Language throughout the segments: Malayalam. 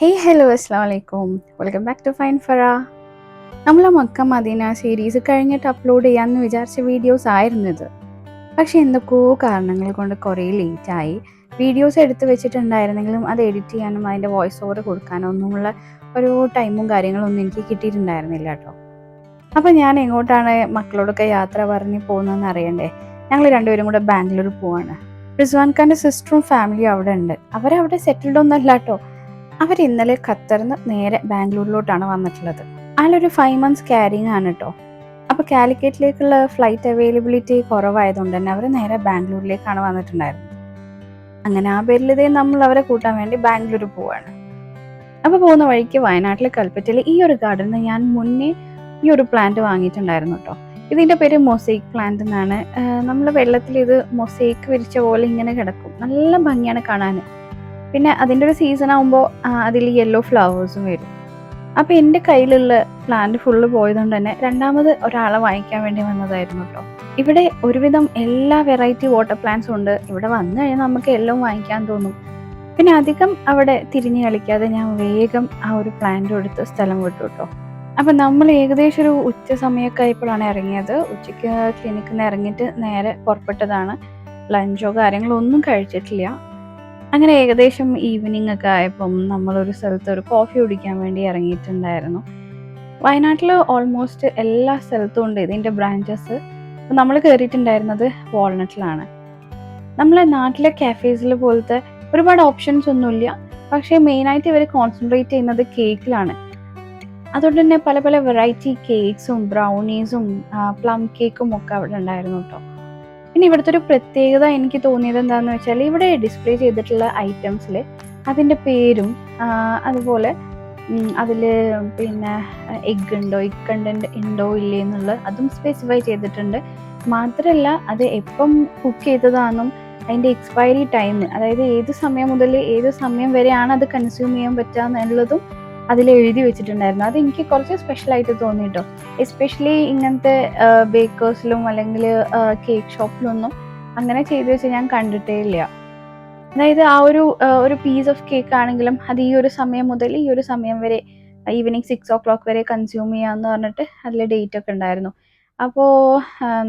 ഹേയ് ഹലോ അസ്സാം വലൈക്കും, welcome back to fine Farah. നമ്മൾ മക്ക മദീന സീരീസ് കഴിഞ്ഞിട്ട് അപ്ലോഡ് ചെയ്യാമെന്ന് വിചാരിച്ച വീഡിയോസ് ആയിരുന്നു ഇത്. പക്ഷേ എന്തൊക്കെയോ കാരണങ്ങൾ കൊണ്ട് കുറേ ലേറ്റായി. വീഡിയോസ് എടുത്ത് വെച്ചിട്ടുണ്ടായിരുന്നെങ്കിലും അത് എഡിറ്റ് ചെയ്യാനും അതിൻ്റെ വോയിസ് ഓവർ കൊടുക്കാനോ ഒന്നുമുള്ള ഒരു ടൈമും കാര്യങ്ങളൊന്നും എനിക്ക് കിട്ടിയിട്ടുണ്ടായിരുന്നില്ല കേട്ടോ. അപ്പോൾ ഞാൻ എങ്ങോട്ടാണ് മക്കളോടൊക്കെ യാത്ര പറഞ്ഞ് പോകുന്നതെന്ന് അറിയണ്ടേ. ഞങ്ങൾ രണ്ടുപേരും കൂടെ ബാംഗ്ലൂർ പോവാണ്. റിസ്വാൻ ഖാൻ്റെ സിസ്റ്ററും ഫാമിലിയും അവിടെ ഉണ്ട്. അവരവിടെ സെറ്റിൽഡ് ഒന്നല്ല കേട്ടോ. അവർ ഇന്നലെ ഖത്തറിന്ന് നേരെ ബാംഗ്ലൂരിലോട്ടാണ് വന്നിട്ടുള്ളത്. ആളൊരു 5 months ക്യാരിങ് ആണ് കേട്ടോ. അപ്പോൾ കാലിക്കറ്റിലേക്കുള്ള ഫ്ലൈറ്റ് അവൈലബിലിറ്റി കുറവായതുകൊണ്ട് തന്നെ അവർ നേരെ ബാംഗ്ലൂരിലേക്കാണ് വന്നിട്ടുണ്ടായിരുന്നത്. അങ്ങനെ ആ പേരിൽ ഇതേ നമ്മൾ അവരെ കൂട്ടാൻ വേണ്ടി ബാംഗ്ലൂർ പോവാണ്. അപ്പോൾ പോകുന്ന വഴിക്ക് വയനാട്ടിലെ കൽപ്പറ്റയിൽ ഈ ഒരു ഗാർഡനിൽ ഞാൻ മുന്നേ ഈ ഒരു പ്ലാന്റ് വാങ്ങിയിട്ടുണ്ടായിരുന്നു കേട്ടോ. ഇതിൻ്റെ പേര് മൊസൈക്ക് പ്ലാന്റ് എന്നാണ്. നമ്മൾ വെള്ളത്തിൽ ഇത് മൊസൈക്ക് വിരിച്ച പോലെ ഇങ്ങനെ കിടക്കും. നല്ല ഭംഗിയാണ് കാണാൻ. പിന്നെ അതിൻ്റെ ഒരു സീസൺ ആകുമ്പോൾ അതിൽ യെല്ലോ ഫ്ലവേഴ്സും വരും. അപ്പോൾ എൻ്റെ കയ്യിലുള്ള പ്ലാന്റ് ഫുള്ള് പോയതുകൊണ്ട് തന്നെ രണ്ടാമത് ഒരാളെ വാങ്ങിക്കാൻ വേണ്ടി വന്നതായിരുന്നു കേട്ടോ. ഇവിടെ ഒരുവിധം എല്ലാ വെറൈറ്റി വാട്ടർ പ്ലാന്റ്സും ഉണ്ട്. ഇവിടെ വന്നു കഴിഞ്ഞാൽ നമുക്ക് എല്ലാം വാങ്ങിക്കാൻ തോന്നും. പിന്നെ അധികം അവിടെ തിരിഞ്ഞ് കളിക്കാതെ ഞാൻ വേഗം ആ ഒരു പ്ലാന്റ് എടുത്ത് സ്ഥലം വിട്ടു കേട്ടോ. അപ്പം നമ്മൾ ഏകദേശം ഒരു ഉച്ച സമയമൊക്കെ ആയപ്പോഴാണ് ഇറങ്ങിയത്. ഉച്ചയ്ക്ക് ക്ലിനിക്കിൽ നിന്ന് ഇറങ്ങിയിട്ട് നേരെ പുറപ്പെട്ടതാണ്. ലഞ്ചോ കാര്യങ്ങളോ ഒന്നും കഴിച്ചിട്ടില്ല. അങ്ങനെ ഏകദേശം ഈവനിങ് ഒക്കെ ആയപ്പം നമ്മളൊരു സ്ഥലത്ത് ഒരു കോഫി കുടിക്കാൻ വേണ്ടി ഇറങ്ങിയിട്ടുണ്ടായിരുന്നു. വയനാട്ടിൽ ഓൾമോസ്റ്റ് എല്ലാ സ്ഥലത്തും ഉണ്ട് ഇതിൻ്റെ ബ്രാഞ്ചസ്. അപ്പം നമ്മൾ കയറിയിട്ടുണ്ടായിരുന്നത് വാൾനട്ടിലാണ്. നമ്മളെ നാട്ടിലെ കാഫേസിൽ പോലത്തെ ഒരുപാട് ഓപ്ഷൻസ് ഒന്നുമില്ല. പക്ഷേ മെയിനായിട്ട് ഇവർ കോൺസെൻട്രേറ്റ് ചെയ്യുന്നത് കേക്കിലാണ്. അതുകൊണ്ട് തന്നെ പല പല വെറൈറ്റി കേക്ക്സും ബ്രൗണീസും പ്ലം കേക്കും ഒക്കെ അവിടെ ഉണ്ടായിരുന്നു കേട്ടോ. പിന്നെ ഇവിടുത്തെ ഒരു പ്രത്യേകത എനിക്ക് തോന്നിയത് എന്താണെന്ന് വെച്ചാൽ ഇവിടെ ഡിസ്പ്ലേ ചെയ്തിട്ടുള്ള ഐറ്റംസിൽ അതിൻ്റെ പേരും അതുപോലെ അതിൽ പിന്നെ എഗ് ഉണ്ടോ, എഗ് കണ്ടൻറ്റ് ഉണ്ടോ ഇല്ലേ എന്നുള്ളത് അതും സ്പെസിഫൈ ചെയ്തിട്ടുണ്ട്. മാത്രമല്ല അത് എപ്പം കുക്ക് ചെയ്തതാണെന്നും അതിൻ്റെ എക്സ്പയറി ടൈം, അതായത് ഏത് സമയം മുതൽ ഏത് സമയം വരെയാണ് അത് കൺസ്യൂം ചെയ്യാൻ പറ്റുക എന്നുള്ളതും അതിൽ എഴുതി വെച്ചിട്ടുണ്ടായിരുന്നു. അത് എനിക്ക് കുറച്ച് സ്പെഷ്യലായിട്ട് തോന്നി കേട്ടോ. എസ്പെഷ്യലി ഇങ്ങനത്തെ ബേക്കേഴ്സിലും അല്ലെങ്കിൽ കേക്ക് ഷോപ്പിലൊന്നും അങ്ങനെ ചെയ്തു വെച്ച് ഞാൻ കണ്ടിട്ടേ ഇല്ല. അതായത് ആ ഒരു പീസ് ഓഫ് കേക്ക് ആണെങ്കിലും അത് ഈ ഒരു സമയം മുതൽ ഈ ഒരു സമയം വരെ ഈവനിങ് 6 o'clock വരെ കൺസ്യൂം ചെയ്യാമെന്ന് പറഞ്ഞിട്ട് അതിൽ ഡേറ്റ് ഒക്കെ ഉണ്ടായിരുന്നു. അപ്പോൾ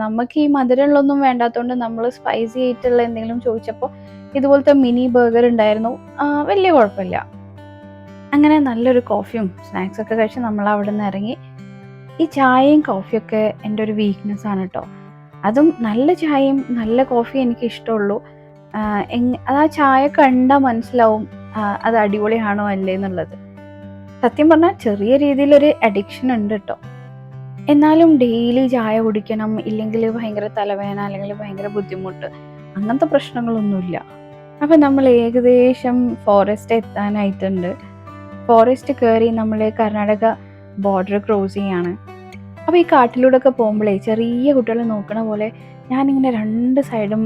നമുക്ക് ഈ മധുരമുള്ളൊന്നും വേണ്ടാത്തതുകൊണ്ട് നമ്മൾ സ്പൈസി ആയിട്ടുള്ള എന്തെങ്കിലും ചോദിച്ചപ്പോൾ ഇതുപോലത്തെ മിനി ബർഗർ ഉണ്ടായിരുന്നു. വലിയ കുഴപ്പമില്ല. അങ്ങനെ നല്ലൊരു കോഫിയും സ്നാക്സൊക്കെ കഴിച്ച് നമ്മൾ അവിടെ നിന്ന് ഇറങ്ങി. ഈ ചായയും കോഫിയൊക്കെ എൻ്റെ ഒരു വീക്ക്നെസ് ആണ് കേട്ടോ. അതും നല്ല ചായയും നല്ല കോഫിയും എനിക്ക് ഇഷ്ടമുള്ളൂ. അത് ആ ചായ കണ്ടാൽ മനസ്സിലാവും അത് അടിപൊളിയാണോ അല്ലേ എന്നുള്ളത്. സത്യം പറഞ്ഞാൽ ചെറിയ രീതിയിലൊരു അഡിക്ഷൻ ഉണ്ട് കേട്ടോ. എന്നാലും ഡെയിലി ചായ കുടിക്കണം, ഇല്ലെങ്കിൽ ഭയങ്കര തലവേദന അല്ലെങ്കിൽ ഭയങ്കര ബുദ്ധിമുട്ട്, അങ്ങനത്തെ പ്രശ്നങ്ങളൊന്നുമില്ല. അപ്പം നമ്മൾ ഏകദേശം ഫോറസ്റ്റ് എത്താനായിട്ടുണ്ട്. ഫോറസ്റ്റ് കയറി നമ്മൾ കർണാടക ബോർഡർ ക്രോസ് ചെയ്യാണ്. അപ്പോൾ ഈ കാട്ടിലൂടെ ഒക്കെ പോകുമ്പോഴേ ചെറിയ കുട്ടികളെ നോക്കണ പോലെ ഞാനിങ്ങനെ രണ്ട് സൈഡും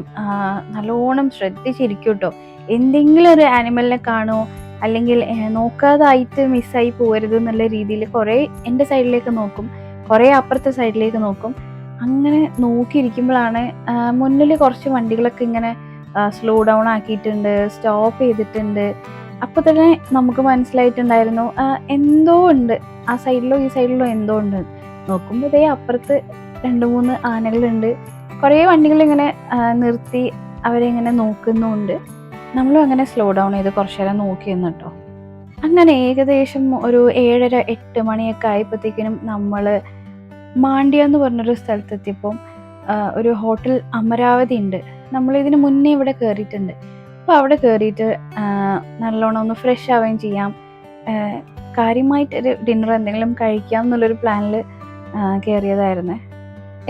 നല്ലോണം ശ്രദ്ധിച്ചിരിക്കും കേട്ടോ. എന്തെങ്കിലും ഒരു ആനിമലിനെ കാണുമോ അല്ലെങ്കിൽ നോക്കാതായിട്ട് മിസ്സായി പോകരുത് എന്നുള്ള രീതിയിൽ കുറേ എൻ്റെ സൈഡിലേക്ക് നോക്കും, കുറേ അപ്പുറത്തെ സൈഡിലേക്ക് നോക്കും. അങ്ങനെ നോക്കിയിരിക്കുമ്പോഴാണ് മുന്നിൽ കുറച്ച് വണ്ടികളൊക്കെ ഇങ്ങനെ സ്ലോ ഡൗൺ ആക്കിയിട്ടുണ്ട്, സ്റ്റോപ്പ് ചെയ്തിട്ടുണ്ട്. അപ്പോൾ തന്നെ നമുക്ക് മനസ്സിലായിട്ടുണ്ടായിരുന്നു എന്തോ ഉണ്ട്, ആ സൈഡിലോ ഈ സൈഡിലോ എന്തോ ഉണ്ട്. നോക്കുമ്പോൾ ഇതേ അപ്പുറത്ത് 2-3 ആനകളുണ്ട്. കുറേ വണ്ടികളിങ്ങനെ നിർത്തി അവരെങ്ങനെ നോക്കുന്നുണ്ട്. നമ്മളും അങ്ങനെ സ്ലോ ഡൗൺ ചെയ്ത് കുറച്ച് നേരം നോക്കി നിന്ന് കേട്ടോ. അങ്ങനെ ഏകദേശം ഒരു 7:30-8 മണിയൊക്കെ ആയപ്പോഴത്തേക്കിനും നമ്മൾ മാണ്ഡ്യ എന്ന് പറഞ്ഞൊരു സ്ഥലത്തെത്തിയപ്പം ഒരു ഹോട്ടൽ അമരാവതി ഉണ്ട്. നമ്മളിതിന് മുന്നേ ഇവിടെ കയറിയിട്ടുണ്ട്. അപ്പോൾ അവിടെ കയറിയിട്ട് നല്ലോണം ഒന്ന് ഫ്രഷ് ആവുകയും ചെയ്യാം, കാര്യമായിട്ടൊരു ഡിന്നർ എന്തെങ്കിലും കഴിക്കാം എന്നുള്ളൊരു പ്ലാനിൽ കയറിയതായിരുന്നു.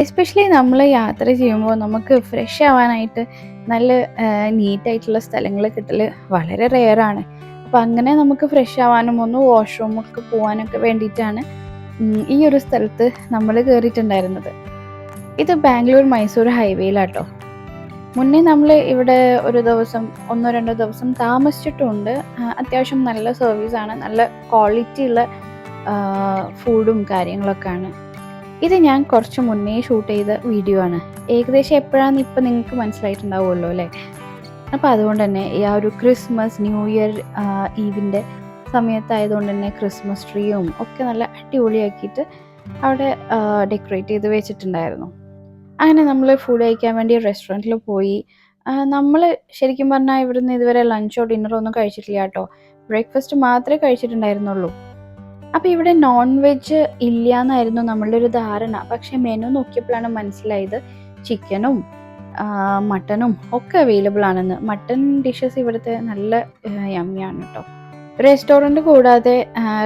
എസ്പെഷ്യലി നമ്മൾ യാത്ര ചെയ്യുമ്പോൾ നമുക്ക് ഫ്രഷ് ആവാനായിട്ട് നല്ല നീറ്റായിട്ടുള്ള സ്ഥലങ്ങൾ കിട്ടൽ വളരെ റെയറാണ്. അപ്പോൾ അങ്ങനെ നമുക്ക് ഫ്രഷ് ആവാനും ഒന്ന് വാഷ്റൂമൊക്കെ പോകാനൊക്കെ വേണ്ടിയിട്ടാണ് ഈ ഒരു സ്ഥലത്ത് നമ്മൾ കയറിയിട്ടുണ്ടായിരുന്നത്. ഇത് ബാംഗ്ലൂർ മൈസൂർ ഹൈവേയിലാട്ടോ. മുന്നേ നമ്മൾ ഇവിടെ ഒരു ദിവസം 1-2 ദിവസം താമസിച്ചിട്ടുമുണ്ട്. അത്യാവശ്യം നല്ല സർവീസാണ്, നല്ല ക്വാളിറ്റി ഉള്ള ഫുഡും കാര്യങ്ങളൊക്കെയാണ്. ഇത് ഞാൻ കുറച്ച് മുന്നേ ഷൂട്ട് ചെയ്ത വീഡിയോ ആണ്. ഏകദേശം എപ്പോഴാണെന്ന് ഇപ്പം നിങ്ങൾക്ക് മനസ്സിലായിട്ടുണ്ടാവുമല്ലോ അല്ലേ. അപ്പോൾ അതുകൊണ്ട് തന്നെ ഈ ആ ഒരു ക്രിസ്മസ് ന്യൂ ഇയർ ഈവിൻ്റെ സമയത്തായതുകൊണ്ട് തന്നെ ക്രിസ്മസ് ട്രീയും ഒക്കെ നല്ല അടിപൊളിയാക്കിയിട്ട് അവിടെ ഡെക്കറേറ്റ് ചെയ്ത് വെച്ചിട്ടുണ്ടായിരുന്നു. അങ്ങനെ നമ്മൾ ഫുഡ് കഴിക്കാൻ വേണ്ടി റെസ്റ്റോറൻറ്റിൽ പോയി. നമ്മൾ ശരിക്കും പറഞ്ഞാൽ ഇവിടുന്ന് ഇതുവരെ ലഞ്ചോ ഡിന്നറോ ഒന്നും കഴിച്ചിട്ടില്ല കേട്ടോ. ബ്രേക്ക്ഫാസ്റ്റ് മാത്രമേ കഴിച്ചിട്ടുണ്ടായിരുന്നുള്ളൂ. അപ്പോൾ ഇവിടെ നോൺ വെജ് ഇല്ല എന്നായിരുന്നു നമ്മളുടെ ഒരു ധാരണ. പക്ഷേ മെനു നോക്കിയപ്പോഴാണ് മനസ്സിലായത് ചിക്കനും മട്ടനും ഒക്കെ അവൈലബിൾ ആണെന്ന്. മട്ടൺ ഡിഷസ് ഇവിടുത്തെ നല്ല യമ്മിയാണ് കേട്ടോ. റെസ്റ്റോറൻറ്റ് കൂടാതെ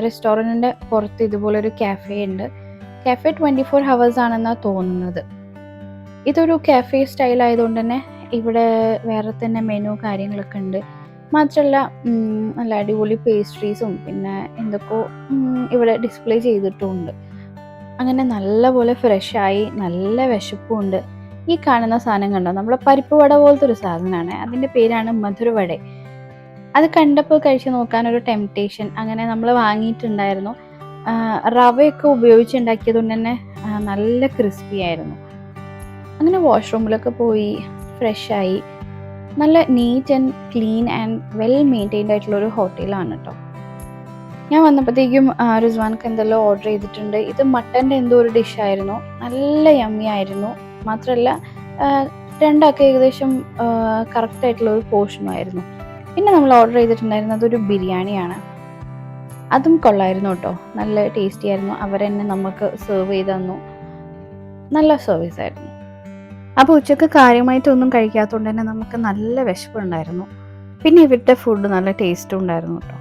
റെസ്റ്റോറൻറ്റിൻ്റെ പുറത്ത് ഇതുപോലൊരു കാഫേ ഉണ്ട്. കാഫേ 24 hours ആണെന്നാണ് തോന്നുന്നത്. ഇതൊരു കാഫേ സ്റ്റൈൽ ആയതുകൊണ്ട് തന്നെ ഇവിടെ വേറെ തന്നെ മെനു കാര്യങ്ങളൊക്കെ ഉണ്ട്. മാത്രമല്ല നല്ല അടിപൊളി പേസ്ട്രീസും പിന്നെ എന്തൊക്കെയോ ഇവിടെ ഡിസ്പ്ലേ ചെയ്തിട്ടുമുണ്ട്. അങ്ങനെ നല്ലപോലെ ഫ്രഷായി, നല്ല വിശപ്പുമുണ്ട്. ഈ കാണുന്ന സാധനം കണ്ടോ, നമ്മളെ പരിപ്പ് വട പോലത്തെ ഒരു സാധനമാണ്. അതിൻ്റെ പേരാണ് മധുരവട. അത് കണ്ടപ്പോൾ കഴിച്ച് നോക്കാനൊരു ടെംപ്റ്റേഷൻ, അങ്ങനെ നമ്മൾ വാങ്ങിയിട്ടുണ്ടായിരുന്നു. റവയൊക്കെ ഉപയോഗിച്ചുണ്ടാക്കിയത് കൊണ്ട് തന്നെ നല്ല ക്രിസ്പി ആയിരുന്നു. അങ്ങനെ വാഷ്റൂമിലൊക്കെ പോയി ഫ്രഷായി. നല്ല neat and clean and well maintained ആയിട്ടുള്ളൊരു ഹോട്ടലാണ് കേട്ടോ. ഞാൻ വന്നപ്പോഴത്തേക്കും റിസ്വാൻക്ക് എന്തെല്ലാം ഓർഡർ ചെയ്തിട്ടുണ്ട്. ഇത് മട്ടൻ്റെ എന്തോ ഒരു ഡിഷായിരുന്നു, നല്ല യമ്മി ആയിരുന്നു. മാത്രമല്ല രണ്ടാൾക്ക് ഏകദേശം കറക്റ്റായിട്ടുള്ള ഒരു പോർഷനുമായിരുന്നു. പിന്നെ നമ്മൾ ഓർഡർ ചെയ്തിട്ടുണ്ടായിരുന്നത് ഒരു ബിരിയാണിയാണ്. അതും കൊള്ളായിരുന്നു കേട്ടോ, നല്ല ടേസ്റ്റി ആയിരുന്നു. അവരെന്നെ നമുക്ക് സെർവ് ചെയ്ത് തന്നു, നല്ല സർവീസ് ആയിരുന്നു. അപ്പോൾ ഉച്ചക്ക് കാര്യമായിട്ടൊന്നും കഴിക്കാത്തതുകൊണ്ട് തന്നെ നമുക്ക് നല്ല വിശപ്പുണ്ടായിരുന്നു. പിന്നെ ഇവിടുത്തെ ഫുഡ് നല്ല ടേസ്റ്റും ഉണ്ടായിരുന്നു കേട്ടോ.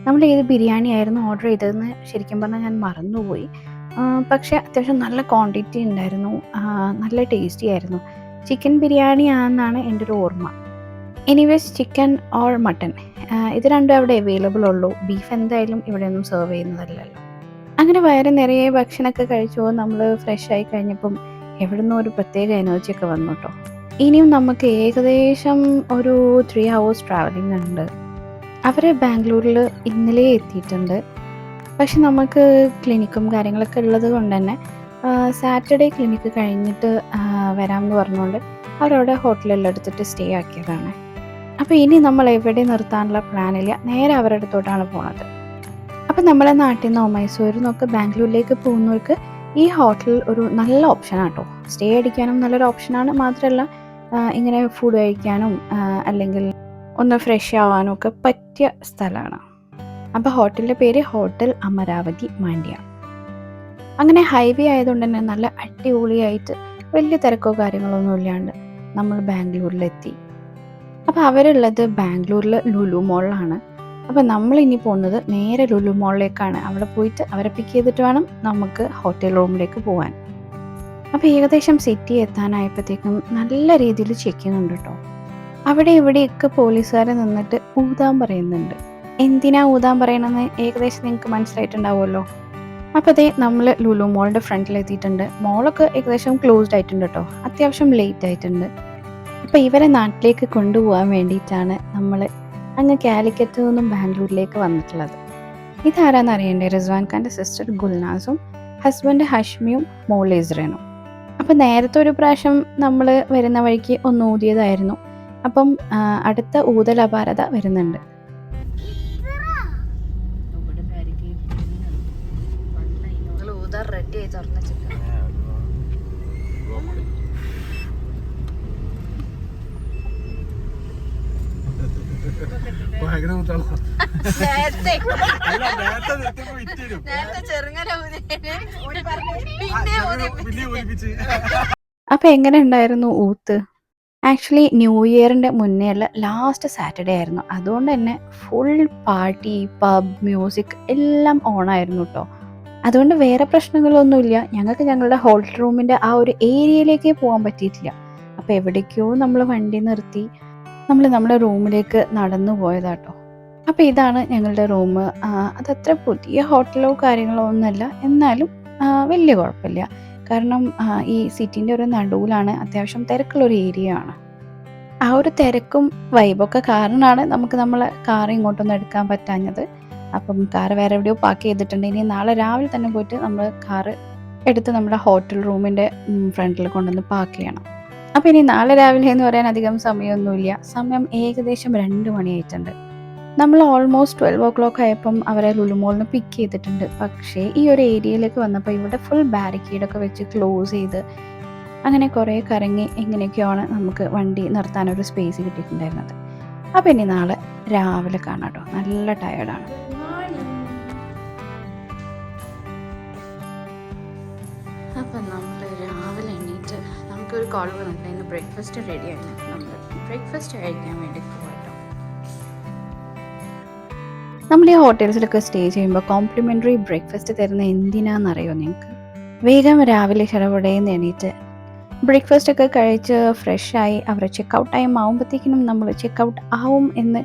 നമ്മൾ ഏത് ബിരിയാണി ആയിരുന്നു ഓർഡർ ചെയ്തതെന്ന് ശരിക്കും പറഞ്ഞാൽ ഞാൻ മറന്നുപോയി. പക്ഷേ അത്യാവശ്യം നല്ല ക്വാണ്ടിറ്റി ഉണ്ടായിരുന്നു, നല്ല ടേസ്റ്റി ആയിരുന്നു. ചിക്കൻ ബിരിയാണി ആണെന്നാണ് എൻ്റെ ഒരു ഓർമ്മ. എനിവേസ് ചിക്കൻ ഓർ മട്ടൺ ഇത് രണ്ടും അവിടെ അവൈലബിൾ ഉള്ളൂ. ബീഫ് എന്തായാലും ഇവിടെയൊന്നും സെർവ് ചെയ്യുന്നതല്ലല്ലോ. അങ്ങനെ വയറ് നിറയെ ഭക്ഷണമൊക്കെ കഴിച്ചു നമ്മൾ ഫ്രഷ് ആയി കഴിഞ്ഞപ്പം എവിടുന്നോ ഒരു പ്രത്യേക എനർജിയൊക്കെ വന്നു കേട്ടോ. ഇനിയും നമുക്ക് ഏകദേശം ഒരു 3 hours ട്രാവലിംഗ് ഉണ്ട്. അവർ ബാംഗ്ലൂരിൽ ഇന്നലെ എത്തിയിട്ടുണ്ട്. പക്ഷെ നമുക്ക് ക്ലിനിക്കും കാര്യങ്ങളൊക്കെ ഉള്ളത് കൊണ്ട് തന്നെ സാറ്റർഡേ ക്ലിനിക്ക് കഴിഞ്ഞിട്ട് വരാമെന്ന് പറഞ്ഞുകൊണ്ട് അവരവിടെ ഹോട്ടലെല്ലാം എടുത്തിട്ട് സ്റ്റേ ആക്കിയതാണ്. അപ്പോൾ ഇനി നമ്മൾ എവിടെ നിർത്താനുള്ള പ്ലാനില്ല, നേരെ അവരുടെ അടുത്തോട്ടാണ് പോണത്. അപ്പം നമ്മളെ നാട്ടിൽ നിന്നോ മൈസൂരിൽ നിന്നൊക്കെ ബാംഗ്ലൂരിലേക്ക് പോകുന്നവർക്ക് ഈ ഹോട്ടൽ ഒരു നല്ല ഓപ്ഷനാണ് കേട്ടോ. സ്റ്റേ അടിക്കാനും നല്ലൊരു ഓപ്ഷനാണ്. മാത്രമല്ല ഇങ്ങനെ ഫുഡ് കഴിക്കാനും അല്ലെങ്കിൽ ഒന്ന് ഫ്രഷ് ആവാനും ഒക്കെ പറ്റിയ സ്ഥലമാണ്. അപ്പോൾ ഹോട്ടലിൻ്റെ പേര് ഹോട്ടൽ അമരാവതി മാണ്ഡ്യ. അങ്ങനെ ഹൈവേ ആയതുകൊണ്ട് തന്നെ നല്ല അടിപൊളിയായിട്ട് വലിയ തിരക്കോ കാര്യങ്ങളൊന്നും ഇല്ലാണ്ട് നമ്മൾ ബാംഗ്ലൂരിലെത്തി. അപ്പോൾ അവരുള്ളത് ബാംഗ്ലൂരിൽ ലുലു മോളിലാണ്. അപ്പോൾ നമ്മളിനി പോകുന്നത് നേരെ ലുലു മോളിലേക്കാണ്. അവിടെ പോയിട്ട് അവരെ പിക്ക് ചെയ്തിട്ട് വേണം നമുക്ക് ഹോട്ടൽ റൂമിലേക്ക് പോകാൻ. അപ്പോൾ ഏകദേശം സിറ്റി എത്താനായപ്പോഴത്തേക്കും നല്ല രീതിയിൽ ചെക്കിംഗ് ഉണ്ട് കേട്ടോ. അവിടെ ഇവിടെയൊക്കെ പോലീസുകാരെ നിന്നിട്ട് ഊതാൻ പറയുന്നുണ്ട്. എന്തിനാ ഊതാൻ പറയണമെന്ന് ഏകദേശം നിങ്ങൾക്ക് മനസ്സിലായിട്ടുണ്ടാവുമല്ലോ. അപ്പോൾ അതേ നമ്മൾ ലുലു മോളിൻ്റെ ഫ്രണ്ടിലെത്തിയിട്ടുണ്ട്. മോളൊക്കെ ഏകദേശം ക്ലോസ്ഡ് ആയിട്ടുണ്ട് കേട്ടോ, അത്യാവശ്യം ലേറ്റ് ആയിട്ടുണ്ട്. അപ്പോൾ ഇവരെ നാട്ടിലേക്ക് കൊണ്ടുപോകാൻ വേണ്ടിയിട്ടാണ് നമ്മൾ അങ്ങ് കാലിക്കറ്റ് നിന്നും ബാംഗ്ലൂരിലേക്ക് വന്നിട്ടുള്ളത്. ഇതാരാന്ന് അറിയണ്ടേ? റിസ്വാൻ ഖാൻ്റെ സിസ്റ്റർ ഗുൽനാസും ഹസ്ബൻഡ് ഹഷ്മിയും മോൾ ഇസ്രനും. അപ്പം നേരത്തെ ഒരു പ്രാവശ്യം നമ്മൾ വരുന്ന വഴിക്ക് ഒന്ന് ഊതിയതായിരുന്നു. അപ്പം അടുത്ത ഊതൽ അപാരത വരുന്നുണ്ട്. റെഡി ആയി തുറന്നു അപ്പൊ എങ്ങനെ ഉണ്ടായിരുന്നു ഊത്ത്? ആക്ച്വലി ന്യൂ ഇയറിന്റെ മുന്നേ ഉള്ള ലാസ്റ്റ് സാറ്റർഡേ ആയിരുന്നു. അതുകൊണ്ട് തന്നെ ഫുൾ പാർട്ടി, പബ്, മ്യൂസിക് എല്ലാം ഓണായിരുന്നു കേട്ടോ. അതുകൊണ്ട് വേറെ പ്രശ്നങ്ങളൊന്നുമില്ല. ഞങ്ങൾക്ക് ഞങ്ങളുടെ ഹോട്ടൽ റൂമിന്റെ ആ ഒരു ഏരിയയിലേക്കേ പോകാൻ പറ്റിയിട്ടില്ല. അപ്പോൾ എവിടേക്കോ നമ്മൾ വണ്ടി നിർത്തി നമ്മൾ നമ്മുടെ റൂമിലേക്ക് നടന്നു പോയതാട്ടോ. അപ്പോൾ ഇതാണ് ഞങ്ങളുടെ റൂം. അതത്ര പുതിയ ഹോട്ടലോ കാര്യങ്ങളോ ഒന്നുമല്ല, എന്നാലും വലിയ കുഴപ്പമില്ല. കാരണം ഈ സിറ്റിൻ്റെ ഒരു നടുവിലാണ്, അത്യാവശ്യം തിരക്കുള്ളൊരു ഏരിയ ആണ്. ആ ഒരു തിരക്കും വൈബൊക്കെ കാരണമാണ് നമുക്ക് നമ്മളെ കാർ ഇങ്ങോട്ടൊന്നും എടുക്കാൻ പറ്റാഞ്ഞത്. അപ്പം കാർ വേറെ എവിടെയോ പാർക്ക് ചെയ്തിട്ടുണ്ട്. ഇനി നാളെ രാവിലെ തന്നെ പോയിട്ട് നമ്മൾ കാറ് എടുത്ത് നമ്മുടെ ഹോട്ടൽ റൂമിൻ്റെ ഫ്രണ്ടിൽ കൊണ്ടുവന്ന് പാർക്ക് ചെയ്യണം. അപ്പോൾ ഇനി നാളെ രാവിലെ എന്ന് പറയാൻ അധികം സമയമൊന്നുമില്ല. സമയം ഏകദേശം 2 മണിയായിട്ടുണ്ട്. നമ്മൾ ഓൾമോസ്റ്റ് 12 ആയപ്പം അവരെ ലുലുമോളിൽ നിന്ന് പിക്ക് ചെയ്തിട്ടുണ്ട്. പക്ഷേ ഈ ഒരു ഏരിയയിലേക്ക് വന്നപ്പോൾ ഇവിടെ ഫുൾ ബാരിക്കേഡൊക്കെ വെച്ച് ക്ലോസ് ചെയ്ത് അങ്ങനെ കുറേ കറങ്ങി എങ്ങനെയൊക്കെയാണ് നമുക്ക് വണ്ടി നിർത്താനൊരു സ്പേസ് കിട്ടിയിട്ടുണ്ടായിരുന്നത്. അപ്പോൾ ഇനി നാളെ രാവിലെ കാണാം കേട്ടോ. നല്ല ടയേർഡാണ്. അപ്പം നമ്മൾ രാവിലെ എണീറ്റ് നമുക്കൊരു കോൾ വന്നിട്ട് ഇന്ന് ബ്രേക്ക്ഫാസ്റ്റ് റെഡിയാണ്. നമ്മൾ ബ്രേക്ക്ഫാസ്റ്റ് കഴിക്കാൻ വേണ്ടി പോകാം. നമ്മൾ ഈ ഹോട്ടൽസിലൊക്കെ സ്റ്റേ ചെയ്യുമ്പോൾ കോംപ്ലിമെൻ്ററി ബ്രേക്ക്ഫാസ്റ്റ് തരുന്ന എന്തിനാണെന്നറിയോ നിങ്ങൾക്ക്? വേഗം രാവിലെ ചെലവുടേന്ന് എണീറ്റ് ബ്രേക്ക്ഫാസ്റ്റ് ഒക്കെ കഴിച്ച് ഫ്രഷായി അവർ ചെക്കൗട്ട് ടൈം ആകുമ്പോഴത്തേക്കിനും നമ്മൾ ചെക്കൗട്ട് ആവും എന്ന്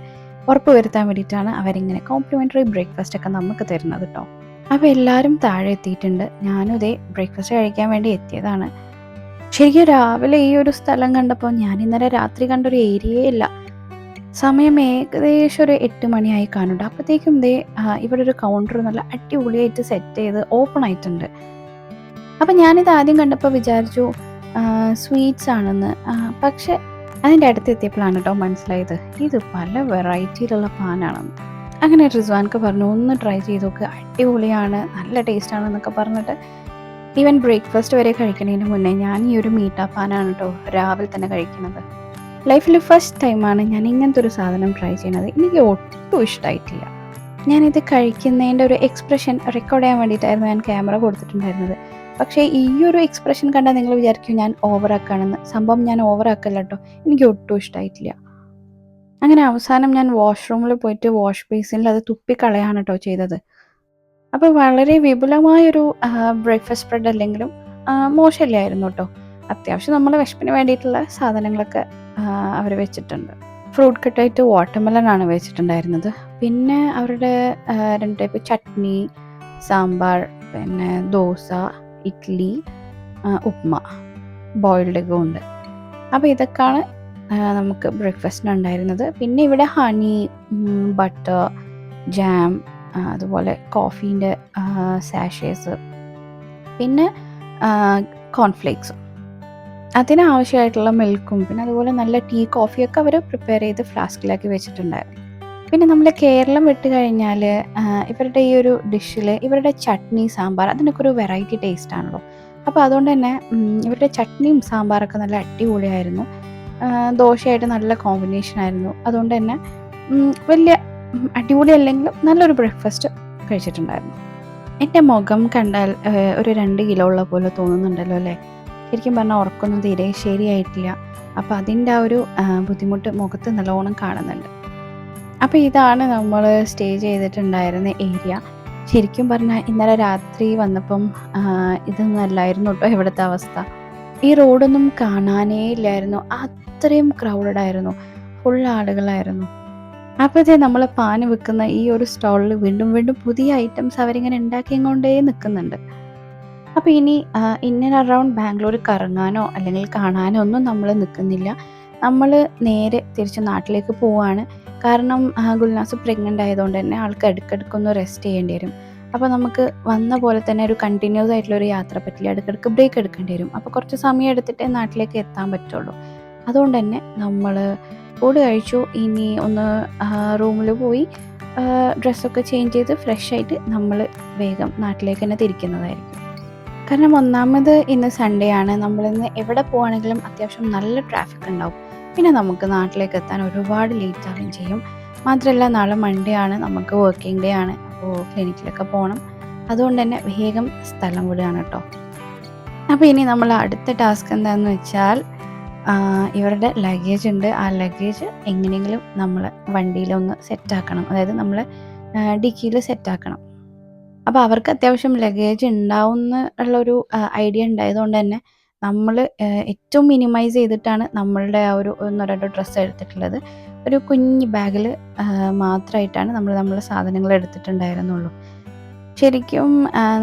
ഉറപ്പ് വരുത്താൻ വേണ്ടിയിട്ടാണ് അവരിങ്ങനെ കോംപ്ലിമെൻ്ററി ബ്രേക്ക്ഫാസ്റ്റ് ഒക്കെ നമുക്ക് തരുന്നത് കേട്ടോ. അപ്പോൾ എല്ലാവരും താഴെ എത്തിയിട്ടുണ്ട്. ഞാനും ഇതേ ബ്രേക്ക്ഫാസ്റ്റ് കഴിക്കാൻ വേണ്ടി എത്തിയതാണ്. ശരിക്കും രാവിലെ ഈ ഒരു സ്ഥലം കണ്ടപ്പോൾ ഞാൻ ഇന്നലെ രാത്രി കണ്ടൊരു ഏരിയയേ ഇല്ല. സമയം ഏകദേശം ഒരു 8 മണിയായി കാണുന്നുണ്ട്. അപ്പോഴത്തേക്കും ഇവിടെ ഒരു കൗണ്ടർ നല്ല അടിപൊളിയായിട്ട് സെറ്റ് ചെയ്ത് ഓപ്പൺ ആയിട്ടുണ്ട്. അപ്പം ഞാനിത് ആദ്യം കണ്ടപ്പോൾ വിചാരിച്ചു സ്വീറ്റ്സ് ആണെന്ന്. പക്ഷെ അതിൻ്റെ അടുത്ത് എത്തിയപ്പോഴാണ് കേട്ടോ മനസ്സിലായത് ഇത് പല വെറൈറ്റിയിലുള്ള പാനാണെന്ന്. അങ്ങനെ റിസ്വാൻക്ക് പറഞ്ഞു ഒന്ന് ട്രൈ ചെയ്ത് നോക്ക്, അടിപൊളിയാണ്, നല്ല ടേസ്റ്റാണെന്നൊക്കെ പറഞ്ഞിട്ട് ഈവൻ ബ്രേക്ക്ഫാസ്റ്റ് വരെ കഴിക്കുന്നതിന് മുന്നേ ഞാൻ ഈ ഒരു മീറ്റാ പാനാണ് കേട്ടോ രാവിലെ തന്നെ കഴിക്കുന്നത്. ലൈഫിൽ ഫസ്റ്റ് ടൈമാണ് ഞാൻ ഇങ്ങനത്തെ ഒരു സാധനം ട്രൈ ചെയ്യുന്നത്. എനിക്ക് ഒട്ടും ഇഷ്ടമായിട്ടില്ല. ഞാനിത് കഴിക്കുന്നതിൻ്റെ ഒരു എക്സ്പ്രഷൻ റെക്കോർഡ് ചെയ്യാൻ വേണ്ടിയിട്ടായിരുന്നു ഞാൻ ക്യാമറ കൊടുത്തിട്ടുണ്ടായിരുന്നത്. പക്ഷേ ഈ ഒരു എക്സ്പ്രഷൻ കണ്ടാൽ നിങ്ങൾ വിചാരിക്കും ഞാൻ ഓവറാക്കുകയാണെന്ന്. സംഭവം ഞാൻ ഓവറാക്കല്ല കേട്ടോ, എനിക്ക് ഒട്ടും ഇഷ്ടമായിട്ടില്ല. അങ്ങനെ അവസാനം ഞാൻ വാഷ്റൂമിൽ പോയിട്ട് വാഷ് ബേസിനിൽ അത് തുപ്പിക്കളയാണ് കേട്ടോ ചെയ്തത്. അപ്പോൾ വളരെ വിപുലമായൊരു ബ്രേക്ക്ഫാസ്റ്റ് സ്പ്രെഡ് അല്ലെങ്കിലും മോശമില്ലായിരുന്നു കേട്ടോ. അത്യാവശ്യം നമ്മൾ വിശപ്പിന് വേണ്ടിയിട്ടുള്ള സാധനങ്ങളൊക്കെ അവർ വെച്ചിട്ടുണ്ട്. ഫ്രൂട്ട് കട്ടായിട്ട് വാട്ടർമെലൺ ആണ് വെച്ചിട്ടുണ്ടായിരുന്നത്. പിന്നെ അവരുടെ 2 ടൈപ്പ് ചട്നി, സാമ്പാർ, പിന്നെ ദോശ, ഇഡ്ഡലി, ഉപ്മ, ബോയിൽഡ് എഗ്ഗും ഉണ്ട്. അപ്പോൾ ഇതൊക്കെയാണ് നമുക്ക് ബ്രേക്ക്ഫാസ്റ്റിന് ഉണ്ടായിരുന്നത്. പിന്നെ ഇവിടെ ഹണി, ബട്ടർ, ജാം, അതുപോലെ കോഫീൻ്റെ സാഷേസ്, പിന്നെ കോൺഫ്ലേക്സും അതിനാവശ്യമായിട്ടുള്ള മിൽക്കും, പിന്നെ അതുപോലെ നല്ല ടീ കോഫിയൊക്കെ അവർ പ്രിപ്പയർ ചെയ്ത് ഫ്ലാസ്കിലാക്കി വെച്ചിട്ടുണ്ടായിരുന്നു. പിന്നെ നമ്മൾ കേരളം വിട്ട് കഴിഞ്ഞാൽ ഇവരുടെ ഈ ഒരു ഡിഷിൽ ഇവരുടെ ചട്നി, സാമ്പാർ അതിനൊക്കെ ഒരു വെറൈറ്റി ടേസ്റ്റ് ആണല്ലോ. അപ്പോൾ അതുകൊണ്ട് തന്നെ ഇവരുടെ ചട്നിയും സാമ്പാറൊക്കെ നല്ല അടിപൊളിയായിരുന്നു. ദോശയായിട്ട് നല്ല കോമ്പിനേഷൻ ആയിരുന്നു. അതുകൊണ്ട് തന്നെ വലിയ അടിപൊളി അല്ലെങ്കിലും നല്ലൊരു ബ്രേക്ക്ഫാസ്റ്റ് കഴിച്ചിട്ടുണ്ടായിരുന്നു. എൻ്റെ മുഖം കണ്ടാൽ ഒരു 2 കിലോ ഉള്ള പോലെ തോന്നുന്നുണ്ടല്ലോ അല്ലേ? ശരിക്കും പറഞ്ഞാൽ ഉറക്കൊന്നും തീരെ ശരിയായിട്ടില്ല. അപ്പോൾ അതിൻ്റെ ആ ഒരു ബുദ്ധിമുട്ട് മുഖത്ത് നല്ലോണം കാണുന്നുണ്ട്. അപ്പോൾ ഇതാണ് നമ്മൾ സ്റ്റേ ചെയ്തിട്ടുണ്ടായിരുന്ന ഏരിയ. ശരിക്കും പറഞ്ഞാൽ ഇന്നലെ രാത്രി വന്നപ്പം ഇതൊന്നും അല്ലായിരുന്നു കേട്ടോ ഇവിടുത്തെ അവസ്ഥ. ഈ റോഡൊന്നും കാണാനേ ഇല്ലായിരുന്നു. അത്രയും ക്രൗഡഡ് ആയിരുന്നു, ഫുൾ ആളുകളായിരുന്നു. അപ്പോൾ നമ്മൾ പാന് വെക്കുന്ന ഈ ഒരു സ്റ്റോളിൽ വീണ്ടും വീണ്ടും പുതിയ ഐറ്റംസ് അവരിങ്ങനെ ഉണ്ടാക്കിക്കൊണ്ടേ നിൽക്കുന്നുണ്ട്. അപ്പോൾ ഇനി ഇൻ ആൻഡ് അറൗണ്ട് ബാംഗ്ലൂർ കറങ്ങാനോ അല്ലെങ്കിൽ കാണാനോ ഒന്നും നമ്മൾ നിൽക്കുന്നില്ല. നമ്മൾ നേരെ തിരിച്ച് നാട്ടിലേക്ക് പോവുകയാണ്. കാരണം ഗുൽനാസ് പ്രഗ്നൻ്റ് ആയതുകൊണ്ട് തന്നെ ആൾക്ക് ഇടയ്ക്കിടയ്ക്കൊന്ന് റെസ്റ്റ് ചെയ്യേണ്ടി വരും. അപ്പോൾ നമുക്ക് വന്ന പോലെ തന്നെ ഒരു കണ്ടിന്യൂസ് ആയിട്ടുള്ളൊരു യാത്ര പറ്റില്ല, ഇടയ്ക്കിടയ്ക്ക് ബ്രേക്ക് എടുക്കേണ്ടി വരും. അപ്പോൾ കുറച്ച് സമയം എടുത്തിട്ടേ നാട്ടിലേക്ക് എത്താൻ പറ്റുള്ളൂ. അതുകൊണ്ട് തന്നെ നമ്മൾ ഫുഡ് കഴിച്ചു. ഇനി ഒന്ന് റൂമിൽ പോയി ഡ്രസ്സൊക്കെ ചേഞ്ച് ചെയ്ത് ഫ്രഷ് ആയിട്ട് നമ്മൾ വേഗം നാട്ടിലേക്ക് തന്നെ തിരിക്കുന്നതായിരിക്കും. കാരണം ഒന്നാമത് ഇന്ന് സൺഡേ ആണ്. നമ്മളിന്ന് എവിടെ പോവുകയാണെങ്കിലും അത്യാവശ്യം നല്ല ട്രാഫിക് ഉണ്ടാവും. പിന്നെ നമുക്ക് നാട്ടിലേക്ക് എത്താൻ ഒരുപാട് ലേറ്റ് ആവുകയും ചെയ്യും. മാത്രമല്ല നാളെ മൺഡേ ആണ്, നമുക്ക് വർക്കിംഗ് ഡേ ആണ്. അപ്പോൾ ക്ലിനിക്കിലൊക്കെ പോകണം. അതുകൊണ്ട് തന്നെ വേഗം സ്ഥലം വിടുകയാണ് കേട്ടോ. അപ്പോൾ ഇനി നമ്മൾ അടുത്ത ടാസ്ക് എന്താണെന്ന് വെച്ചാൽ ഇവരുടെ ലഗേജ് ഉണ്ട്. ആ ലഗേജ് എങ്ങനെയെങ്കിലും നമ്മൾ വണ്ടിയിലൊന്ന് സെറ്റാക്കണം, അതായത് നമ്മൾ ഡിക്കിയിൽ സെറ്റാക്കണം. അപ്പോൾ അവർക്ക് അത്യാവശ്യം ലഗേജ് ഉണ്ടാവുന്ന ഉള്ളൊരു ഐഡിയ ഉണ്ടായതുകൊണ്ട് തന്നെ നമ്മൾ ഏറ്റവും മിനിമൈസ് ചെയ്തിട്ടാണ് നമ്മളുടെ ആ ഒരു 1-2 ഡ്രസ്സ് എടുത്തിട്ടുള്ളത്. ഒരു കുഞ്ഞ് ബാഗിൽ മാത്രമായിട്ടാണ് നമ്മളുടെ സാധനങ്ങൾ എടുത്തിട്ടുണ്ടായിരുന്നുള്ളൂ. ശരിക്കും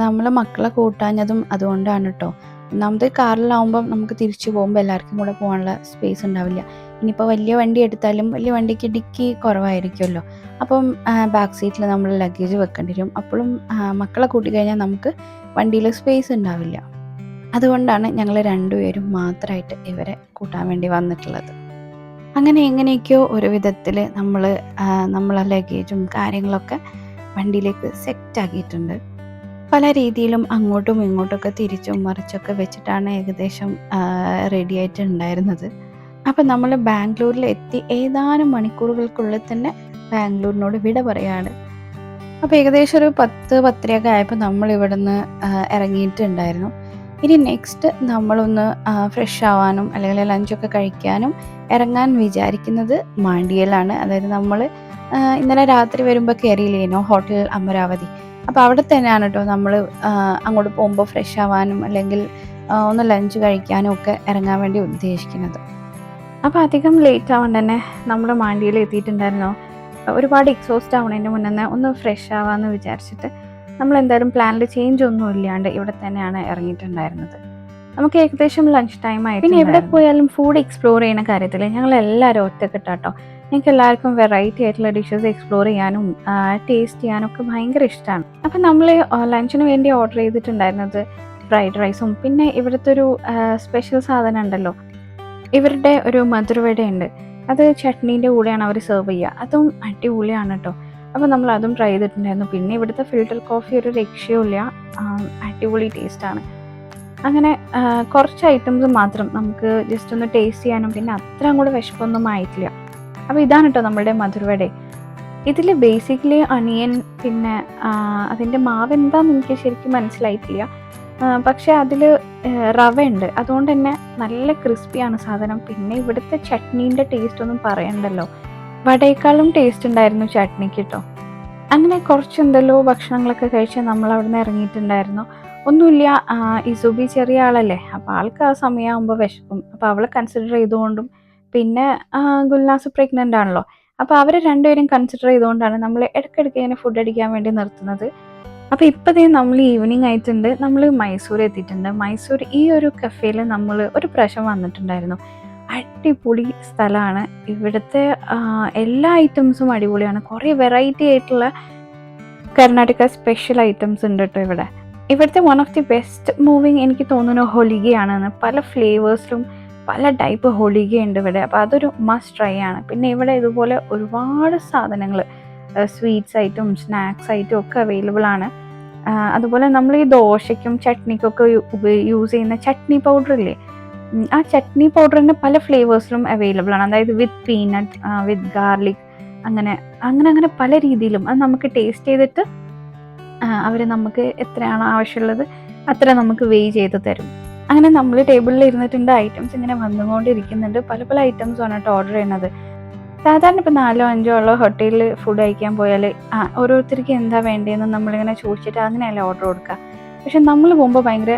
നമ്മൾ മക്കളെ കൂട്ടാഞ്ഞതും അതുകൊണ്ടാണ് കേട്ടോ. ഒന്നാമത് കാറിലാവുമ്പം നമുക്ക് തിരിച്ചു പോകുമ്പോൾ എല്ലാവർക്കും കൂടെ പോകാനുള്ള സ്പേസ് ഉണ്ടാവില്ല. ഇനിയിപ്പോൾ വലിയ വണ്ടി എടുത്താലും വലിയ വണ്ടിക്ക് ഡിക്കി കുറവായിരിക്കുമല്ലോ. അപ്പം ബാക്ക് സീറ്റിൽ നമ്മൾ ലഗേജ് വെക്കേണ്ടി വരും. അപ്പോഴും മക്കളെ കൂട്ടിക്കഴിഞ്ഞാൽ നമുക്ക് വണ്ടിയിൽ സ്പേസ് ഉണ്ടാവില്ല. അതുകൊണ്ടാണ് ഞങ്ങൾ 2 പേരും മാത്രമായിട്ട് ഇവരെ കൂട്ടാൻ വേണ്ടി വന്നിട്ടുള്ളത്. അങ്ങനെ എങ്ങനെയൊക്കെയോ ഒരു വിധത്തിൽ നമ്മളെ ലഗേജും കാര്യങ്ങളൊക്കെ വണ്ടിയിലേക്ക് സെറ്റാക്കിയിട്ടുണ്ട്. പല രീതിയിലും അങ്ങോട്ടും ഇങ്ങോട്ടൊക്കെ തിരിച്ചും മറിച്ചൊക്കെ വെച്ചിട്ടാണ് ഏകദേശം റെഡി ആയിട്ടുണ്ടായിരുന്നത്. അപ്പം നമ്മൾ ബാംഗ്ലൂരിലെത്തി ഏതാനും മണിക്കൂറുകൾക്കുള്ളിൽ തന്നെ ബാംഗ്ലൂരിനോട് വിട പറയാണ്. അപ്പോൾ ഏകദേശം ഒരു 10-10:30 ആയപ്പോൾ നമ്മളിവിടുന്ന് ഇറങ്ങിയിട്ടുണ്ടായിരുന്നു. ഇനി നെക്സ്റ്റ് നമ്മളൊന്ന് ഫ്രഷ് ആവാനും അല്ലെങ്കിൽ ലഞ്ചൊക്കെ കഴിക്കാനും ഇറങ്ങാൻ വിചാരിക്കുന്നത് മാണ്ടിയയിലാണ്. അതായത് നമ്മൾ ഇന്നലെ രാത്രി വരുമ്പോൾ കയറിയില്ലേനോ ഹോട്ടൽ അമരാവതി. അപ്പോൾ അവിടെ തന്നെയാണ് കേട്ടോ നമ്മൾ അങ്ങോട്ട് പോകുമ്പോൾ ഫ്രഷ് ആവാനും അല്ലെങ്കിൽ ഒന്ന് ലഞ്ച് കഴിക്കാനും ഒക്കെ ഇറങ്ങാൻ വേണ്ടി ഉദ്ദേശിക്കുന്നത്. അപ്പോൾ അധികം ലേറ്റ് ആവാണ്ട് തന്നെ നമ്മൾ മാണ്ടിയിൽ എത്തിയിട്ടുണ്ടായിരുന്നു. ഒരുപാട് എക്സോസ്റ്റ് ആവണതിൻ്റെ മുന്നേ തന്നെ ഒന്ന് ഫ്രഷ് ആവാമെന്ന് വിചാരിച്ചിട്ട് നമ്മൾ എന്തായാലും പ്ലാനിൽ ചേഞ്ച് ഒന്നും ഇല്ലാണ്ട് ഇവിടെ തന്നെയാണ് ഇറങ്ങിയിട്ടുണ്ടായിരുന്നത്. നമുക്ക് ഏകദേശം ലഞ്ച് ടൈം ആയിട്ട് പിന്നെ എവിടെ പോയാലും ഫുഡ് എക്സ്പ്ലോർ ചെയ്യുന്ന കാര്യത്തിൽ ഞങ്ങൾ എല്ലാവരും ഒറ്റക്കെട്ടാട്ടോ. ഞങ്ങൾക്ക് എല്ലാവർക്കും വെറൈറ്റി ആയിട്ടുള്ള ഡിഷസ് എക്സ്പ്ലോർ ചെയ്യാനും ടേസ്റ്റ് ചെയ്യാനും ഒക്കെ ഭയങ്കര ഇഷ്ടമാണ്. അപ്പം നമ്മൾ ലഞ്ചിന് വേണ്ടി ഓർഡർ ചെയ്തിട്ടുണ്ടായിരുന്നത് ഫ്രൈഡ് റൈസും പിന്നെ ഇവിടുത്തെ ഒരു സ്പെഷ്യൽ സാധനം ഉണ്ടല്ലോ, ഇവരുടെ ഒരു മധുരവടയുണ്ട്. അത് ചട്നീൻ്റെ കൂടെയാണ് അവർ സെർവ് ചെയ്യുക. അതും അടിപൊളിയാണ് കേട്ടോ. അപ്പോൾ നമ്മൾ അതും ട്രൈ ചെയ്തിട്ടുണ്ടായിരുന്നു. പിന്നെ ഇവിടുത്തെ ഫിൽറ്റർ കോഫി ഒരു രക്ഷയുമില്ല, അടിപൊളി ടേസ്റ്റാണ്. അങ്ങനെ കുറച്ച് ഐറ്റംസ് മാത്രം നമുക്ക് ജസ്റ്റ് ഒന്ന് ടേസ്റ്റ് ചെയ്യാനും പിന്നെ അത്ര അങ്ങോട്ട് വിശപ്പൊന്നും ആയിട്ടില്ല. അപ്പോൾ ഇതാണ് കേട്ടോ നമ്മളുടെ മധുരവട. ഇതിൽ ബേസിക്കലി അണിയൻ പിന്നെ അതിൻ്റെ മാവ് എന്താണെന്ന് എനിക്ക് ശരിക്കും മനസ്സിലായിട്ടില്ല. പക്ഷേ അതിൽ റവ ഉണ്ട്, അതുകൊണ്ട് തന്നെ നല്ല ക്രിസ്പിയാണ് സാധനം. പിന്നെ ഇവിടുത്തെ ചട്നീൻ്റെ ടേസ്റ്റ് ഒന്നും പറയണ്ടല്ലോ, വടയേക്കാളും ടേസ്റ്റ് ഉണ്ടായിരുന്നു ചട്നിക്ക് കേട്ടോ. അങ്ങനെ കുറച്ച് എന്തെല്ലോ ഭക്ഷണങ്ങളൊക്കെ കഴിച്ച് നമ്മൾ അവിടെ നിന്ന് ഇറങ്ങിയിട്ടുണ്ടായിരുന്നു. ഒന്നുമില്ല, ഇസുബി ചെറിയ ആളല്ലേ, അപ്പോൾ ആൾക്ക് ആ സമയമാകുമ്പോൾ വിശക്കും. അപ്പോൾ അവളെ കൺസിഡർ ചെയ്തുകൊണ്ടും പിന്നെ ഗുൽനാസ് പ്രഗ്നൻ്റ് ആണല്ലോ, അപ്പോൾ അവർ രണ്ടുപേരും കൺസിഡർ ചെയ്തുകൊണ്ടാണ് നമ്മൾ ഇടയ്ക്കിടയ്ക്ക് ഇങ്ങനെ ഫുഡ് അടിക്കാൻ വേണ്ടി നിർത്തുന്നത്. അപ്പോൾ ഇപ്പോഴത്തേ നമ്മൾ ഈവനിങ് ആയിട്ടുണ്ട്, നമ്മൾ മൈസൂർ എത്തിയിട്ടുണ്ട്. മൈസൂർ ഈ ഒരു കഫേയിൽ നമ്മൾ ഒരു പ്രാവശ്യം വന്നിട്ടുണ്ടായിരുന്നു. അടിപൊളി സ്ഥലമാണ്. ഇവിടുത്തെ എല്ലാ ഐറ്റംസും അടിപൊളിയാണ്. കുറേ വെറൈറ്റി ആയിട്ടുള്ള കർണാടക സ്പെഷ്യൽ ഐറ്റംസ് ഉണ്ട് കേട്ടോ ഇവിടെ. ഇവിടുത്തെ one of the best moving എനിക്ക് തോന്നുന്നു ഹൊളിഗയാണെന്ന്. പല ഫ്ലേവേഴ്സിലും പല ടൈപ്പ് ഹൊളിഗ ഉണ്ട് ഇവിടെ, അപ്പോൾ അതൊരു മസ്റ്റ് ട്രൈ ആണ്. പിന്നെ ഇവിടെ ഇതുപോലെ ഒരുപാട് സാധനങ്ങൾ സ്വീറ്റ്സ് ആയിട്ടും സ്നാക്സ് ആയിട്ടും ഒക്കെ അവൈലബിൾ ആണ്. അതുപോലെ നമ്മൾ ഈ ദോശയ്ക്കും ചട്നിക്കൊക്കെ യൂസ് ചെയ്യുന്ന ചട്നി പൗഡർ ഇല്ലേ, ആ ചട്നി പൗഡർ തന്നെ പല ഫ്ലേവേഴ്സിലും അവൈലബിൾ ആണ്. അതായത് വിത്ത് പീനട്ട്, വിത്ത് ഗാർലിക്, അങ്ങനെ അങ്ങനെ അങ്ങനെ പല രീതിയിലും അത് നമുക്ക് ടേസ്റ്റ് ചെയ്തിട്ട് അവർ നമുക്ക് എത്രയാണോ ആവശ്യമുള്ളത് അത്ര നമുക്ക് വെയ് ചെയ്ത് തരും. അങ്ങനെ നമ്മൾ ടേബിളിൽ ഇരുന്നിട്ടുണ്ട്, ഐറ്റംസ് ഇങ്ങനെ വന്നുകൊണ്ടിരിക്കുന്നുണ്ട്. പല പല ഐറ്റംസാണ് കേട്ടോ ഓർഡർ ചെയ്യുന്നത്. സാധാരണ ഇപ്പോൾ 4-5 ഉള്ള ഹോട്ടലിൽ ഫുഡ് കഴിക്കാൻ പോയാൽ ഓരോരുത്തർക്ക് എന്താ വേണ്ടതെന്ന് നമ്മളിങ്ങനെ ചോദിച്ചിട്ട് അങ്ങനെയല്ല ഓർഡർ കൊടുക്കുക. പക്ഷെ നമ്മൾ പോകുമ്പോൾ ഭയങ്കര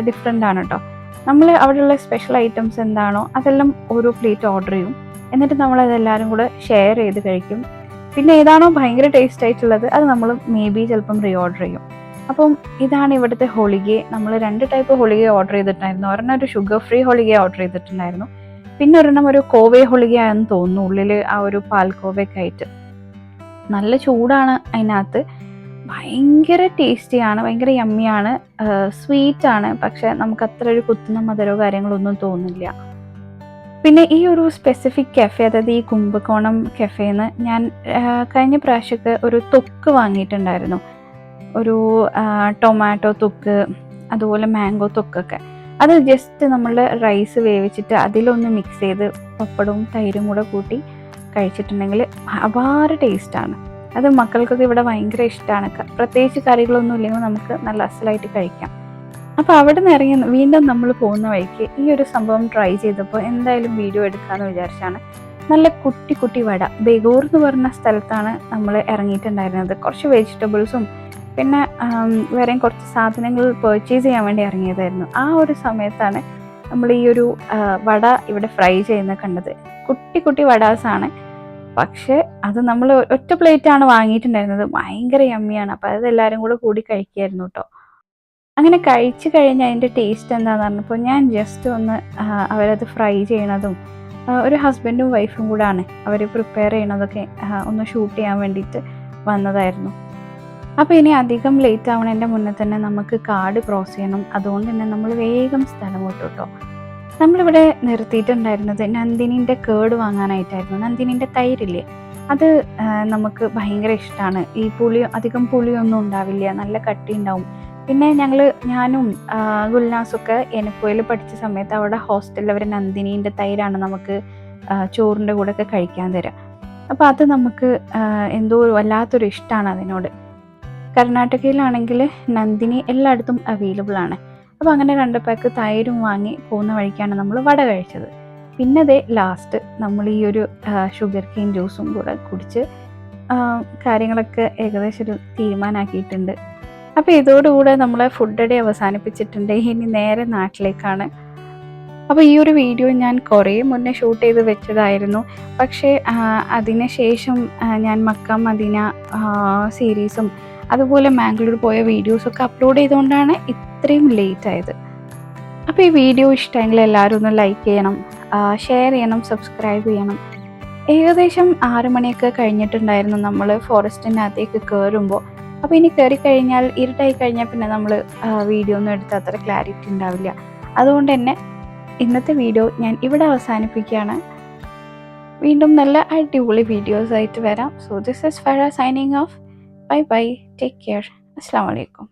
ഡിഫറെൻ്റ് ആണ് കേട്ടോ. നമ്മൾ അവിടെയുള്ള സ്പെഷ്യൽ ഐറ്റംസ് എന്താണോ അതെല്ലാം ഓരോ പ്ലേറ്റ് ഓർഡർ ചെയ്യും, എന്നിട്ട് നമ്മളതെല്ലാവരും കൂടെ ഷെയർ ചെയ്ത് കഴിക്കും. പിന്നെ ഏതാണോ ഭയങ്കര ടേസ്റ്റ് ആയിട്ടുള്ളത് അത് നമ്മൾ മേ ബി ചിലപ്പം റീ ഓർഡർ ചെയ്യും. അപ്പം ഇതാണ് ഇവിടുത്തെ ഹോളിഗ. നമ്മൾ 2 ടൈപ്പ് ഹോളിഗ ഓർഡർ ചെയ്തിട്ടുണ്ടായിരുന്നു. ഒരെണ്ണം ഒരു ഷുഗർ ഫ്രീ ഹോളിഗ ഓർഡർ ചെയ്തിട്ടുണ്ടായിരുന്നു, പിന്നെ ഒരെണ്ണം ഒരു കോവേ ഹോളിഗയാണെന്ന് തോന്നുന്നു, ഉള്ളിൽ ആ ഒരു പാൽക്കോവയൊക്കെ ആയിട്ട്. നല്ല ചൂടാണ് അതിനകത്ത്, ഭയങ്കര ടേസ്റ്റിയാണ്, ഭയങ്കര യമ്മിയാണ്, സ്വീറ്റാണ്. പക്ഷെ നമുക്ക് അത്ര ഒരു കുത്തുന്ന മധുരമോ കാര്യങ്ങളൊന്നും തോന്നില്ല. പിന്നെ ഈ ഒരു സ്പെസിഫിക് കഫേ, അതായത് ഈ കുംഭകോണം കഫേന്ന് ഞാൻ കഴിഞ്ഞ പ്രാവശ്യമൊക്കെ ഒരു തൊക്ക് വാങ്ങിയിട്ടുണ്ടായിരുന്നു. ഒരു ടൊമാറ്റോ തൊക്ക്, അതുപോലെ മാംഗോ തൊക്കൊക്കെ. അത് ജസ്റ്റ് നമ്മൾ റൈസ് വേവിച്ചിട്ട് അതിലൊന്ന് മിക്സ് ചെയ്ത് പപ്പടവും തൈരും കൂടെ കൂട്ടി കഴിച്ചിട്ടുണ്ടെങ്കിൽ അപാര ടേസ്റ്റാണ്. അത് മക്കൾക്കൊക്കെ ഇവിടെ ഭയങ്കര ഇഷ്ടമാണ്. പ്രത്യേകിച്ച് കറികളൊന്നും ഇല്ലെങ്കിൽ നമുക്ക് നല്ല അസലായിട്ട് കഴിക്കാം. അപ്പോൾ അവിടെ നിന്ന് ഇറങ്ങി വീണ്ടും നമ്മൾ പോകുന്ന വഴിക്ക് ഈ ഒരു സംഭവം ട്രൈ ചെയ്തപ്പോൾ എന്തായാലും വീഡിയോ എടുക്കാമെന്ന് വിചാരിച്ചാണ്. നല്ല കുട്ടി കുട്ടി വട, ബേഗൂർ എന്ന് പറഞ്ഞ സ്ഥലത്താണ് നമ്മൾ ഇറങ്ങിയിട്ടുണ്ടായിരുന്നത്. കുറച്ച് വെജിറ്റബിൾസും പിന്നെ വേറെയും കുറച്ച് സാധനങ്ങൾ പർച്ചേസ് ചെയ്യാൻ വേണ്ടി ഇറങ്ങിയതായിരുന്നു. ആ ഒരു സമയത്താണ് നമ്മൾ ഈ ഒരു വട ഇവിടെ ഫ്രൈ ചെയ്യുന്നത് കണ്ടത്. കുട്ടി കുട്ടി വടാസാണ്, പക്ഷേ അത് നമ്മൾ ഒറ്റ പ്ലേറ്റാണ് വാങ്ങിയിട്ടുണ്ടായിരുന്നത്. ഭയങ്കര യമ്മിയാണ്. അപ്പോൾ അതെല്ലാവരും കൂടി കഴിക്കുമായിരുന്നു കേട്ടോ. അങ്ങനെ കഴിച്ച് കഴിഞ്ഞ് അതിൻ്റെ ടേസ്റ്റ് എന്താണെന്ന് പറഞ്ഞപ്പോൾ ഞാൻ ജസ്റ്റ് ഒന്ന് അവരത് ഫ്രൈ ചെയ്യണതും, ഒരു ഹസ്ബൻഡും വൈഫും കൂടാണ് അവർ പ്രിപ്പയർ ചെയ്യണതൊക്കെ ഒന്ന് ഷൂട്ട് ചെയ്യാൻ വേണ്ടിയിട്ട് വന്നതായിരുന്നു. അപ്പോൾ ഇനി അധികം ലേറ്റ് ആവണതിൻ്റെ മുന്നേ തന്നെ നമുക്ക് കാട് ക്രോസ് ചെയ്യണം. അതുകൊണ്ട് തന്നെ നമ്മൾ വേഗം സ്ഥലം വിട്ടു കേട്ടോ. നമ്മളിവിടെ നിർത്തിയിട്ടുണ്ടായിരുന്നത് നന്ദിനിൻ്റെ കേട് വാങ്ങാനായിട്ടായിരുന്നു. നന്ദിനിൻ്റെ തൈരില്ലേ, അത് നമുക്ക് ഭയങ്കര ഇഷ്ടമാണ്. ഈ അധികം പുളിയൊന്നും ഉണ്ടാവില്ല, നല്ല കട്ടി ഉണ്ടാവും. പിന്നെ ഞാനും ഗുൽനാസൊക്കെ എനക്കോയിൽ പഠിച്ച സമയത്ത് അവിടെ ഹോസ്റ്റലിൽ അവർ നന്ദിനീൻ്റെ തൈരാണ് നമുക്ക് ചോറിൻ്റെ കൂടെയൊക്കെ കഴിക്കാൻ തരിക. അപ്പോൾ അത് നമുക്ക് എന്തോ വല്ലാത്തൊരു ഇഷ്ടമാണ് അതിനോട്. കർണാടകയിലാണെങ്കിൽ നന്ദിനി എല്ലായിടത്തും അവൈലബിൾ ആണ്. അപ്പോൾ അങ്ങനെ 2 പാക്ക് തൈരും വാങ്ങി പോകുന്ന വഴിക്കാണ് നമ്മൾ വട കഴിച്ചത്. പിന്നെ ലാസ്റ്റ് നമ്മൾ ഈ ഒരു ഷുഗർ കെയിൻ ജ്യൂസും കൂടെ കുടിച്ച് കാര്യങ്ങളൊക്കെ ഏകദേശം ഒരു തീരുമാനമാക്കിയിട്ടുണ്ട്. അപ്പോൾ ഇതോടുകൂടെ നമ്മളെ ഫുഡ് ഡേ അവസാനിപ്പിച്ചിട്ടുണ്ട്. ഇനി നേരെ നാട്ടിലേക്കാണ്. അപ്പോൾ ഈ ഒരു വീഡിയോ ഞാൻ കുറേ മുന്നേ ഷൂട്ട് ചെയ്ത് വെച്ചതായിരുന്നു. പക്ഷേ അതിന് ശേഷം ഞാൻ മക്ക മദീന സീരീസും അതുപോലെ മാംഗ്ലൂർ പോയ വീഡിയോസൊക്കെ അപ്ലോഡ് ചെയ്തുകൊണ്ടാണ് ഇത്രയും ലേറ്റ് ആയത്. അപ്പോൾ ഈ വീഡിയോ ഇഷ്ടമെങ്കിൽ എല്ലാവരും ഒന്ന് ലൈക്ക് ചെയ്യണം, ഷെയർ ചെയ്യണം, സബ്സ്ക്രൈബ് ചെയ്യണം. ഏകദേശം 6 മണിയൊക്കെ കഴിഞ്ഞിട്ടുണ്ടായിരുന്നു നമ്മൾ ഫോറസ്റ്റിനകത്തേക്ക് കയറുമ്പോൾ. അപ്പോൾ ഇനി കയറി കഴിഞ്ഞാൽ ഇരുട്ടായി കഴിഞ്ഞാൽ പിന്നെ നമ്മൾ വീഡിയോ ഒന്നും എടുത്ത് അത്ര ക്ലാരിറ്റി ഉണ്ടാവില്ല. അതുകൊണ്ട് തന്നെ ഇന്നത്തെ വീഡിയോ ഞാൻ ഇവിടെ അവസാനിപ്പിക്കുകയാണ്. വീണ്ടും നല്ല അടിപൊളി വീഡിയോസായിട്ട് വരാം. So this is Farah signing off. Bye bye, take care, അസ്സലാമു അലൈക്കും.